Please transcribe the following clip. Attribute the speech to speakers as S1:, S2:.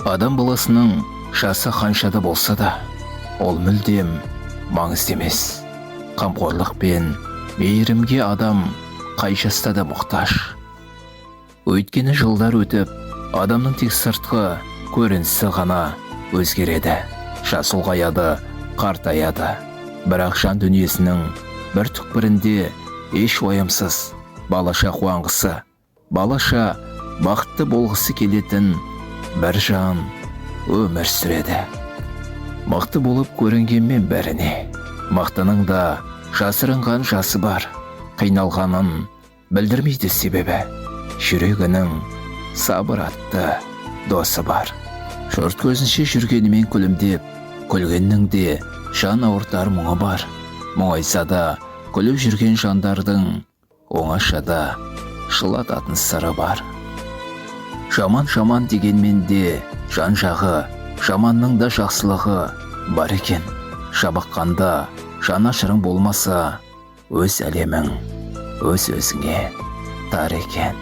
S1: Адам баласының жасы қаншада болса да, ол мүлдем маңызды емес. Қамқорлық пен мейірімге адам қай жаста да мұқтаж. Өйткені жылдар өтіп, адамның тек сыртқы көрінісі ғана өзгереді. Жасы ұлғаяды, қартаяды. Бірақ жан дүниесінің бір түкпірінде еш уайымсыз, балаша қуанғысы, балаша бақытты болғысы келетін бір жан өмір сүреді. Мықты болып көрінгенмен бәріне, мықтының да жасырынған жасы бар. Қиналғанын білдірмейді себебі, жүрегінің сабыр атты досы бар. Жұрт көзінше жүргенімен күлімдеп, күлгеннің де жан ауыртар мұңы бар. Мұңайса да күліп жүрген жандардың оңашада жылататын сыры бар. Жаман дегенмен де жан жағы, жаманның да жақсылығы бар екен. Жабыққанда жанашырың болмаса, өз әлемің өз-өзіңе тар екен.